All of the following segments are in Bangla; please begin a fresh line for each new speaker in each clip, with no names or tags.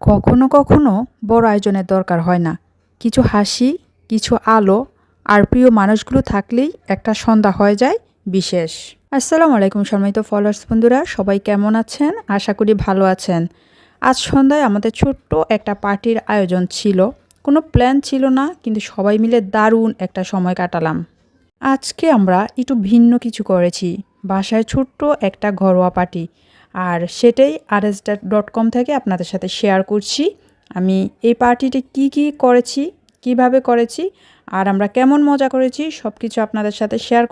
কখনো কখনো বড় আয়োজনের দরকার হয় না। কিছু হাসি, কিছু আলো আর প্রিয় মানুষগুলো থাকলেই একটা সন্ধ্যা হয়ে যায় বিশেষ। আসসালামু আলাইকুম সম্মানিত ফলোয়ার্স বন্ধুরা, সবাই কেমন আছেন? আশা করি ভালো আছেন। আজ সন্ধ্যায় আমাদের ছোট্ট একটা পার্টির আয়োজন ছিল। কোনো প্ল্যান ছিল না, কিন্তু সবাই মিলে দারুণ একটা সময় কাটালাম। আজকে আমরা একটু ভিন্ন কিছু করেছি। বাসায় ছোট্ট একটা ঘরোয়া পার্টি, আর সেটাই rsdat.com থেকে আপনাদের সাথে শেয়ার করছি। আমি এই পার্টিতে কি করেছি, কিভাবে করেছি, আর আমরা কেমন মজা করেছি সব কিছু আপনাদের সাথে শেয়ার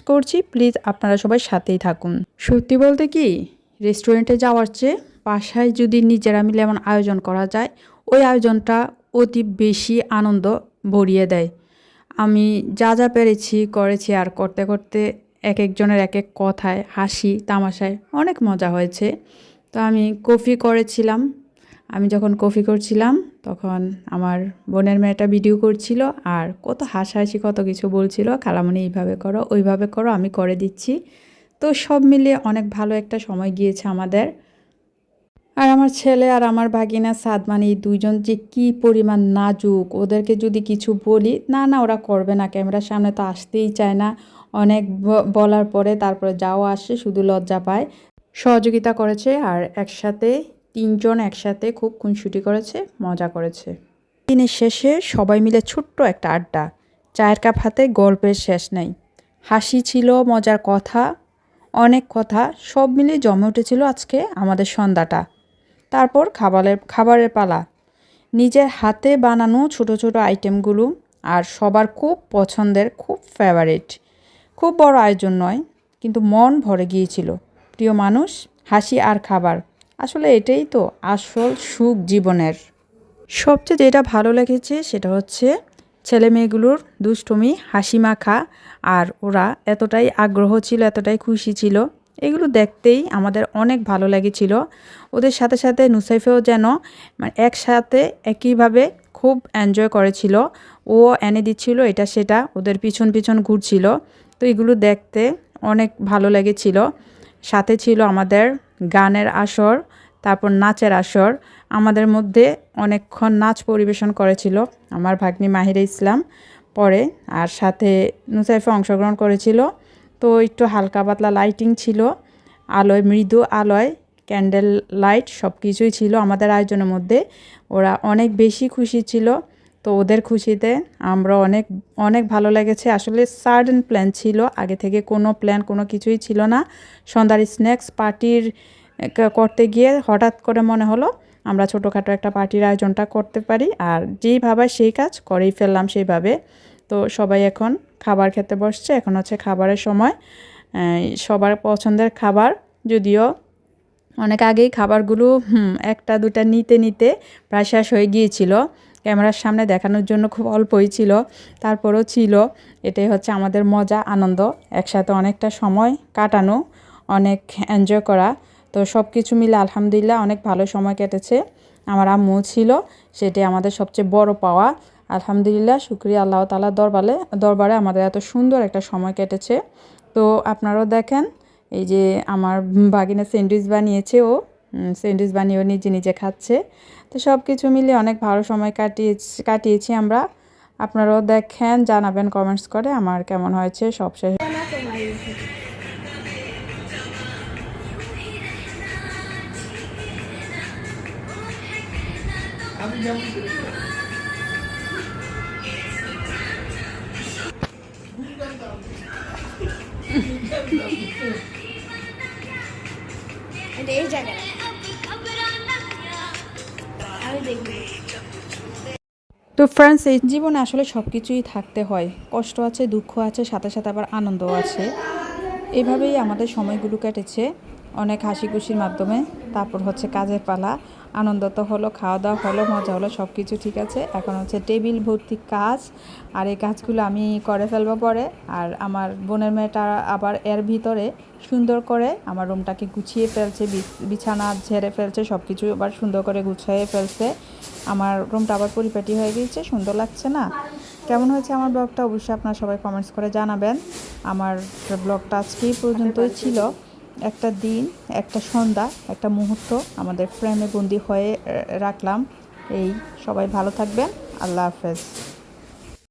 করছি। প্লিজ আপনারা সবাই সাথেই থাকুন। সত্যি বলতে কি, রেস্টুরেন্টে যাওয়ার চেয়ে বাসায় যদি নিজেরা মিলে এমন আয়োজন করা যায়, ওই আয়োজনটা অতি বেশি আনন্দ ভরিয়ে দেয়। আমি যা পেরেছি করেছি, আর করতে করতে এক একজনের এক এক কথায় হাসি তামাশায় অনেক মজা হয়েছে। তো আমি কফি করেছিলাম। আমি যখন কফি করছিলাম তখন আমার বোনের মেয়েটা ভিডিও করছিল, আর কত হাসাহাসি কত কিছু বলছিল, খালামণি এইভাবে করো ওইভাবে করো, আমি করে দিচ্ছি। তো সব মিলিয়ে অনেক ভালো একটা সময় গিয়েছে আমাদের। আর আমার ছেলে আর আমার ভাগিনা সাদমান, এই দুইজন যে কি পরিমাণ নাজুক, ওদেরকে যদি কিছু বলি না না ওরা করবে না, ক্যামেরার সামনে তো আসতেই চায় না। অনেক বলার পরে তারপরে যাও আসে, শুধু লজ্জা পায়। সহযোগিতা করেছে, আর একসাথে তিনজন একসাথে খুব খুনসুটি করেছে, মজা করেছে। দিনের শেষে সবাই মিলে ছোট্ট একটা আড্ডা, চায়ের কাপ হাতে, গল্পের শেষ নেই। হাসি ছিল, মজার কথা, অনেক কথা, সব মিলে জমে উঠেছিল আজকে আমাদের সন্ধ্যাটা। তারপর খাবারের পালা। নিজের হাতে বানানো ছোট ছোট আইটেমগুলো, আর সবার খুব পছন্দের, খুব ফেভারিট। খুব বড় আয়োজন নয়, কিন্তু মন ভরে গিয়েছিল। প্রিয় মানুষ, হাসি আর খাবার, আসলে এটাই তো আসল সুখ জীবনের। সবচেয়ে যেটা ভালো লেগেছে সেটা হচ্ছে ছেলে মেয়েগুলোর দুষ্টুমি, হাসি মাখা, আর ওরা এতটাই আগ্রহ ছিল, এতটাই খুশি ছিল। এগুলো দেখতেই আমাদের অনেক ভালো লেগেছিল। ওদের সাথে সাথে নুসাইফেও যেন মানে একসাথে একইভাবে খুব এনজয় করেছিল। ও এনে দিচ্ছিল এটা সেটা, ওদের পিছন পিছন ঘুরছিল। তো এগুলো দেখতে অনেক ভালো লেগেছিল। সাথে ছিল আমাদের গানের আসর, তারপর নাচের আসর। আমাদের মধ্যে অনেকক্ষণ নাচ পরিবেশন করেছিল আমার ভাগ্নি মাহিরা ইসলাম পরে, আর সাথে নুসাইফে অংশগ্রহণ করেছিল। তো একটু হালকা পাতলা লাইটিং ছিল, আলোয়, মৃদু আলোয়, ক্যান্ডেল লাইট সব কিছুই ছিল আমাদের আয়োজনের মধ্যে। ওরা অনেক বেশি খুশি ছিল। তো ওদের খুশিতে আমরা অনেক অনেক ভালো লেগেছে। আসলে সাডেন প্ল্যান ছিল, আগে থেকে কোনো প্ল্যান কোনো কিছুই ছিল না। সন্ধ্যার স্ন্যাক্স পার্টির করতে গিয়ে হঠাৎ করে মনে হলো আমরা ছোটোখাটো একটা পার্টির আয়োজনটা করতে পারি, আর যেই ভাবা সেই কাজ করেই ফেললাম সেইভাবে। তো সবাই এখন খাবার খেতে বসছে, এখন হচ্ছে খাবারের সময়। সবার পছন্দের খাবার, যদিও অনেক আগেই খাবারগুলো একটা দুটা নিতে নিতে প্রায় শেষ হয়ে গিয়েছিল। ক্যামেরার সামনে দেখানোর জন্য খুব অল্পই ছিল, তারপরেও ছিল। এটাই হচ্ছে আমাদের মজা, আনন্দ, একসাথে অনেকটা সময় কাটানো, অনেক এনজয় করা। তো সব কিছু মিলে আলহামদুলিল্লাহ অনেক ভালো সময় কেটেছে। আমার আম্মু ছিল, সেটাই আমাদের সবচেয়ে বড় পাওয়া। আলহামদুলিল্লাহ, শুকরিয়া আল্লাহ তাআলার দরবারে আমাদের এত সুন্দর একটা সময় কেটেছে। তো আপনারাও দেখেন, এই যে আমার ভাগিনা স্যান্ডউইচ বানিয়েছে, ও স্যান্ডউইচ বানিয়ে ও নিজে নিজে খাচ্ছে। তো সব কিছু মিলে অনেক ভালো সময় কাটিয়েছি আমরা। আপনারাও দেখেন, জানাবেন কমেন্টস করে আমার কেমন হয়েছে সব শেষে।
এই জায়গায় আমি দেখব।
তো ফ্রেন্ডস, এই জীবনে আসলে সব কিছুই থাকতে হয়, কষ্ট আছে, দুঃখ আছে, সাথে সাথে আবার আনন্দও আছে। এইভাবেই আমাদের সময়গুলো কেটেছে, অনেক হাসি খুশির মাধ্যমে। তারপর হচ্ছে কাজের পালা, আনন্দ তো হলো, খাওয়া দাওয়া হলো, মজা হলো, সব কিছু ঠিক আছে। এখন হচ্ছে টেবিল ভর্তি কাজ, আর এই কাজগুলো আমি করে ফেলবো পরে। আর আমার বোনের মেয়েটা আবার এর ভিতরে সুন্দর করে আমার রুমটাকে গুছিয়ে ফেলছে, বিছানা ঝেড়ে ফেলছে, সব কিছু আবার সুন্দর করে গুছিয়ে ফেলছে। আমার রুমটা আবার পরিপাটি হয়ে গিয়েছে, সুন্দর লাগছে না? কেমন হয়েছে আমার ব্লগটা অবশ্যই আপনারা সবাই কমেন্টস করে জানাবেন। আমার ব্লগটা আজকেই পর্যন্তই ছিল। একটা দিন, একটা সন্ধ্যা, একটা মুহূর্ত আমাদের ফ্রেমে বন্দি হয়ে রাখলাম। এই সবাই ভালো থাকবেন। আল্লাহ হাফেজ।